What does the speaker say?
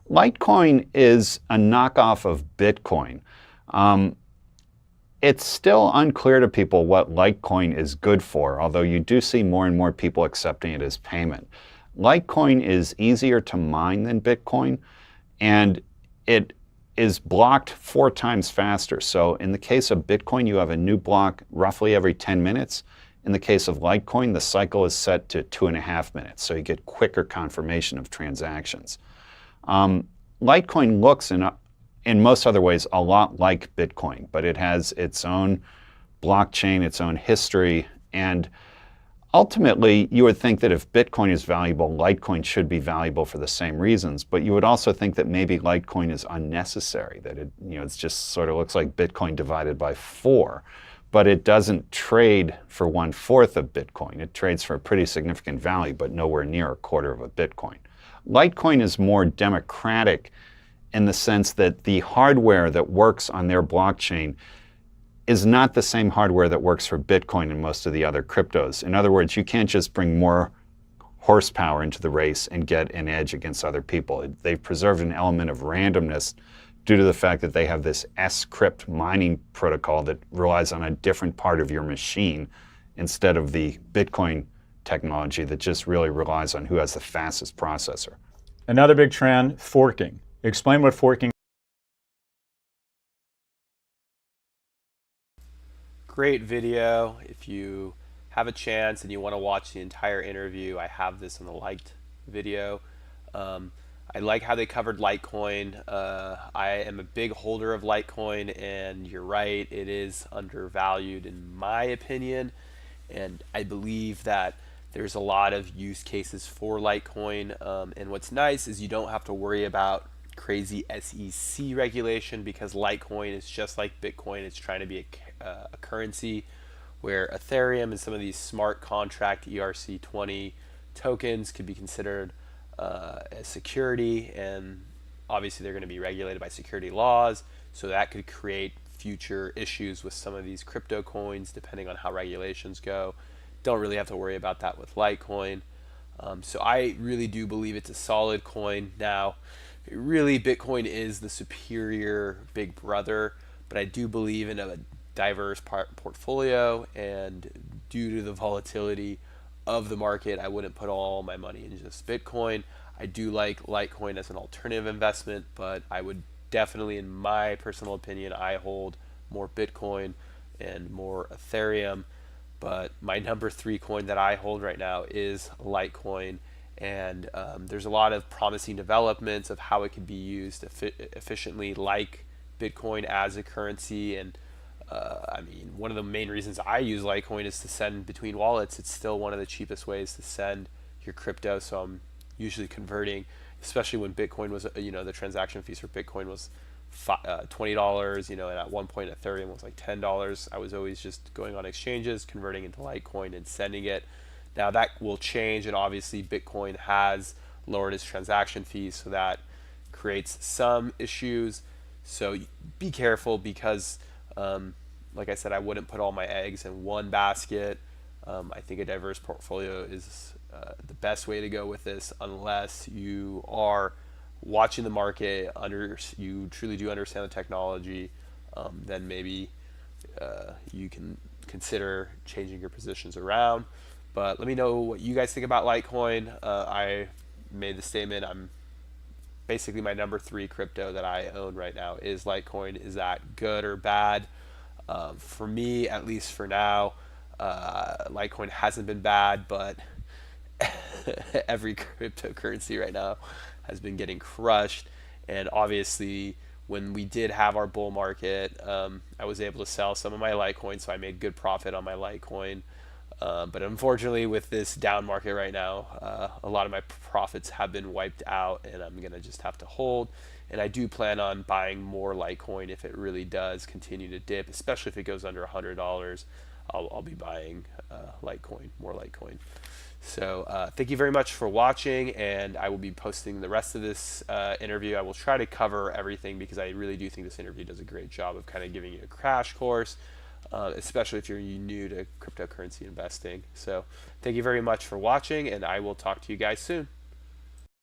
Litecoin is a knockoff of Bitcoin. It's still unclear to people what Litecoin is good for, although you do see more and more people accepting it as payment. Litecoin is easier to mine than Bitcoin, and it is blocked 4 times faster. So in the case of Bitcoin, you have a new block roughly every 10 minutes. In the case of Litecoin, the cycle is set to 2.5 minutes, so you get quicker confirmation of transactions. Litecoin looks in most other ways a lot like Bitcoin, but it has its own blockchain, its own history, and ultimately you would think that if Bitcoin is valuable, Litecoin should be valuable for the same reasons, but you would also think that maybe Litecoin is unnecessary, that it's just sort of looks like Bitcoin divided by 4, but it doesn't trade for 1/4 of Bitcoin. It trades for a pretty significant value, but nowhere near 1/4 of a Bitcoin. Litecoin is more democratic in the sense that the hardware that works on their blockchain is not the same hardware that works for Bitcoin and most of the other cryptos. In other words, you can't just bring more horsepower into the race and get an edge against other people. They've preserved an element of randomness due to the fact that they have this scrypt mining protocol that relies on a different part of your machine instead of the Bitcoin technology that just really relies on who has the fastest processor. Another big trend, forking. Explain what forking is. Great video. If you have a chance and you want to watch the entire interview, I have this in the liked video. I like how they covered Litecoin. I am a big holder of Litecoin, and you're right, it is undervalued in my opinion, and I believe that there's a lot of use cases for Litecoin, and what's nice is you don't have to worry about crazy SEC regulation because Litecoin is just like Bitcoin. It's trying to be a currency where Ethereum and some of these smart contract ERC20 tokens could be considered as security, and obviously they're going to be regulated by security laws, so that could create future issues with some of these crypto coins depending on how regulations go. Don't really have to worry about that with Litecoin. So I really do believe it's a solid coin. Now, really Bitcoin is the superior big brother, but I do believe in a diverse portfolio, and due to the volatility of the market, I wouldn't put all my money in just Bitcoin. I do like Litecoin as an alternative investment, but I would definitely, in my personal opinion, I hold more Bitcoin and more Ethereum. But my number 3 coin that I hold right now is Litecoin, and there's a lot of promising developments of how it can be used efficiently like Bitcoin as a currency. And I mean, one of the main reasons I use Litecoin is to send between wallets. It's still one of the cheapest ways to send your crypto, so I'm usually converting, especially when Bitcoin was, the transaction fees for Bitcoin was $20, and at one point Ethereum was like $10. I was always just going on exchanges, converting into Litecoin and sending it. Now that will change, and obviously Bitcoin has lowered its transaction fees, so that creates some issues. So be careful because, like I said, I wouldn't put all my eggs in one basket. I think a diverse portfolio is the best way to go with this, unless you are watching the market, you truly do understand the technology, then maybe you can consider changing your positions around. But let me know what you guys think about Litecoin. I made the statement, I'm basically my number 3 crypto that I own right now is Litecoin. Is that good or bad? For me, at least for now, Litecoin hasn't been bad, but every cryptocurrency right now has been getting crushed. And obviously when we did have our bull market, I was able to sell some of my Litecoin, so I made good profit on my Litecoin. But unfortunately with this down market right now, a lot of my profits have been wiped out, and I'm gonna just have to hold. And I do plan on buying more Litecoin if it really does continue to dip, especially if it goes under $100. I'll be buying Litecoin, more Litecoin. So thank you very much for watching, and I will be posting the rest of this interview. I will try to cover everything because I really do think this interview does a great job of kind of giving you a crash course, especially if you're new to cryptocurrency investing. So thank you very much for watching, and I will talk to you guys soon.